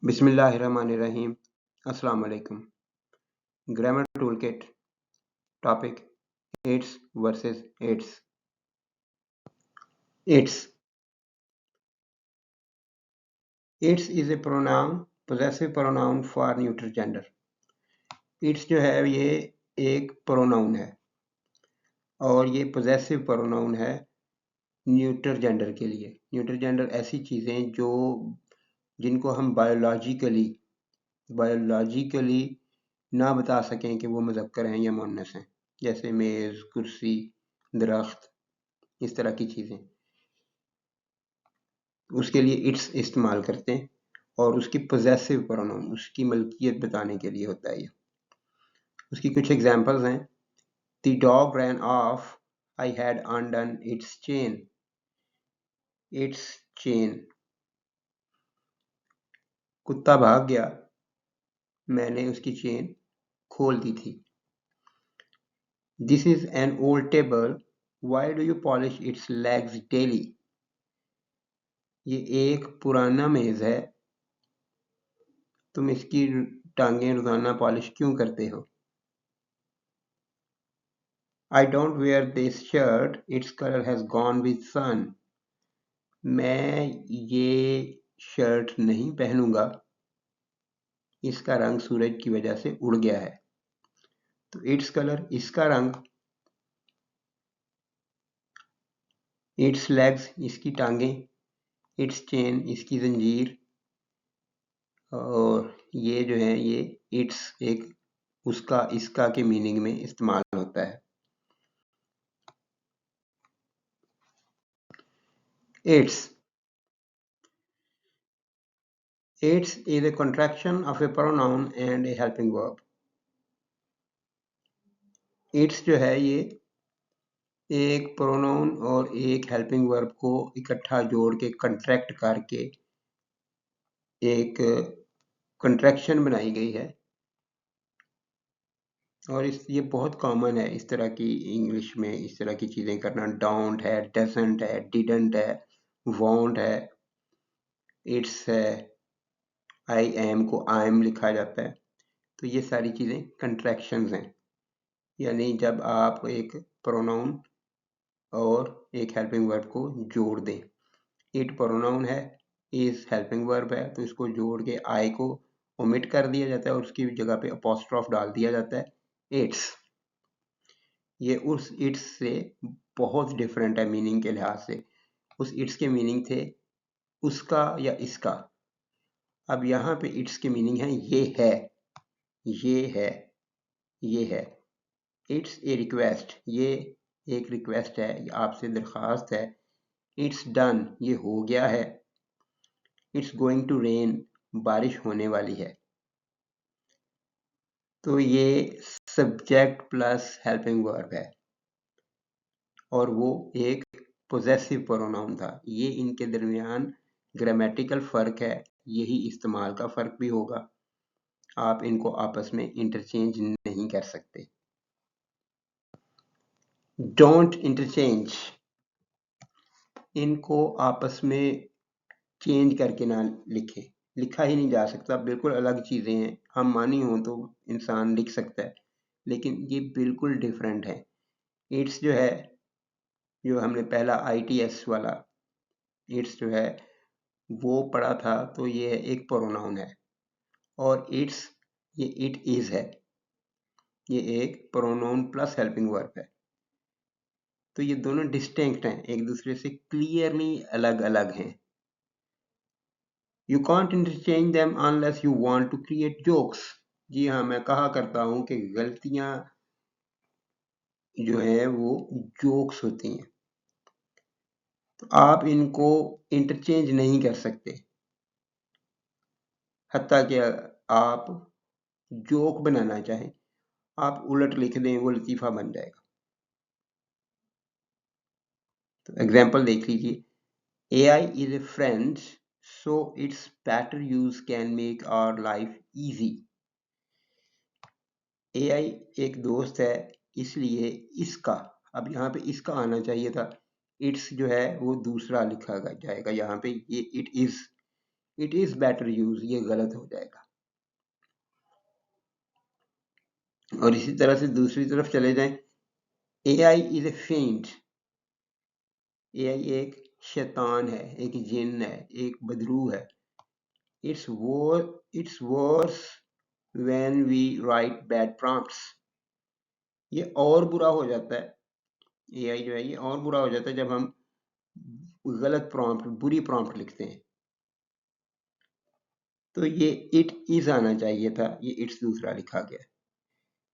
बिस्मिल्लाहिर्रहमानिर्रहीम। अस्सलाम वालेकुम। Grammar toolkit topic it's versus it's. It's is a pronoun, possessive pronoun for neutral gender. It's जो है ये एक प्रोनाउन है और ये पोजेसिव प्रोनाउन है न्यूट्रल जेंडर के लिए। न्यूट्रल जेंडर ऐसी चीज़ें जिनको हम बायोलॉजिकली ना बता सकें कि वो मुज़क्कर हैं या मुअन्नस हैं, जैसे मेज़, कुर्सी, दरख्त, इस तरह की चीज़ें, उसके लिए इट्स इस्तेमाल करते हैं। और उसकी पोजेसिव प्रोनाउन, उसकी मलकियत बताने के लिए होता है ये। उसकी कुछ एग्जांपल्स हैं। The dog ran off, I had undone its chain. Its chain. कुत्ता भाग गया, मैंने उसकी चेन खोल दी थी। This is an old table, why do you polish its legs daily. ये एक पुराना मेज है, तुम इसकी टांगें रोजाना पॉलिश क्यों करते हो। I don't wear this shirt, its color has gone with sun. मैं ये शर्ट नहीं पहनूंगा, इसका रंग सूरज की वजह से उड़ गया है। तो इट्स कलर, इसका रंग, इट्स लेग्स, इसकी टांगें, इट्स चेन, इसकी जंजीर, और ये जो है ये इट्स एक उसका इसका के मीनिंग में इस्तेमाल होता है। Its is a contraction of a pronoun and a helping verb. Its जो है ये एक प्रोनाउन और एक हेल्पिंग वर्ब को इकट्ठा जोड़ के कंट्रैक्ट करके एक कंट्रैक्शन बनाई गई है। और ये बहुत कॉमन है इस तरह की इंग्लिश में इस तरह की चीज़ें करना। डोंट है, डजंट है, डिडंट है, वॉन्ट है, इट्स है, आई एम को आई एम लिखा जाता है। तो ये सारी चीज़ें कंट्रैक्शंस हैं, यानी जब आप एक प्रोनाउन और एक हेल्पिंग वर्ब को जोड़ दें। इट प्रोनाउन है, इज हेल्पिंग वर्ब है, तो इसको जोड़ के आई को ओमिट कर दिया जाता है और उसकी जगह पे अपोस्ट्रोफ डाल दिया जाता है, इट्स। ये उस इट्स से बहुत डिफरेंट है मीनिंग के लिहाज से। उस इट्स के मीनिंग थे उसका या इसका। अब यहाँ पे इट्स के मीनिंग है ये है, ये है, ये है। इट्स ए रिक्वेस्ट, ये एक रिक्वेस्ट है, ये आपसे दरख्वास्त है। इट्स डन, ये हो गया है। इट्स गोइंग टू रेन, बारिश होने वाली है। तो ये सब्जेक्ट प्लस हेल्पिंग वर्ब है और वो एक पोजेसिव प्रोनाउन था। ये इनके दरमियान ग्रामेटिकल फर्क है, यही इस्तेमाल का फर्क भी होगा। आप इनको आपस में इंटरचेंज नहीं कर सकते। डोंट इंटरचेंज, इनको आपस में चेंज करके ना लिखें, लिखा ही नहीं जा सकता, बिल्कुल अलग चीज़ें हैं। हम मानी हों तो इंसान लिख सकता है, लेकिन ये बिल्कुल डिफरेंट है। इट्स जो है, जो हमने पहला ITS वाला इट्स जो है वो पढ़ा था, तो ये एक प्रोनाउन है। और इट्स, ये इट इज़ है, ये एक प्रोनाउन प्लस हेल्पिंग वर्ब है। तो ये दोनों डिस्टिंक्ट हैं, एक दूसरे से क्लियरली अलग अलग हैं। You can't interchange them unless you want to create jokes. जी हाँ, मैं कहा करता हूँ कि गलतियाँ जो है वो जोक्स होती हैं, तो आप इनको इंटरचेंज नहीं कर सकते। हत्ता कि आप जोक बनाना चाहें, आप उलट लिख दें, वो लतीफ़ा बन जाएगा। तो एग्जाम्पल देख लीजिए। AI is a friend, so its better use can make our life easy. AI एक दोस्त है, इसलिए इसका, अब यहाँ पे इसका आना चाहिए था, इट्स जो है वो दूसरा लिखा जाएगा। यहाँ पे ये it is, it is better use, ये गलत हो जाएगा। और इसी तरह से दूसरी तरफ चले जाएं, AI इज ए फेंट। AI एक शैतान है, एक जिन है, एक बदरू है। It's worse when we write bad prompts। ये और बुरा हो जाता है, AI जो है ये और बुरा हो जाता है जब हम गलत प्रॉम्प्ट, बुरी प्रॉम्प्ट लिखते हैं। तो ये इट इज आना चाहिए था, ये इट्स दूसरा लिखा गया।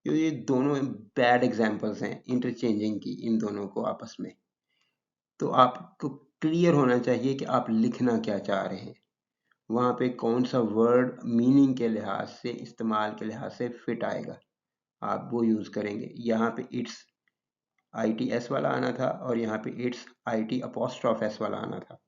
तो ये दोनों बैड एग्जांपल्स हैं इंटरचेंजिंग की, इन दोनों को आपस में। तो आपको क्लियर होना चाहिए कि आप लिखना क्या चाह रहे हैं, वहाँ पे कौन सा वर्ड मीनिंग के लिहाज से, इस्तेमाल के लिहाज से फिट आएगा, आप वो यूज़ करेंगे। यहाँ पे इट्स ITS वाला आना था और यहाँ पे इट्स IT अपॉस्ट्रॉफ S वाला आना था।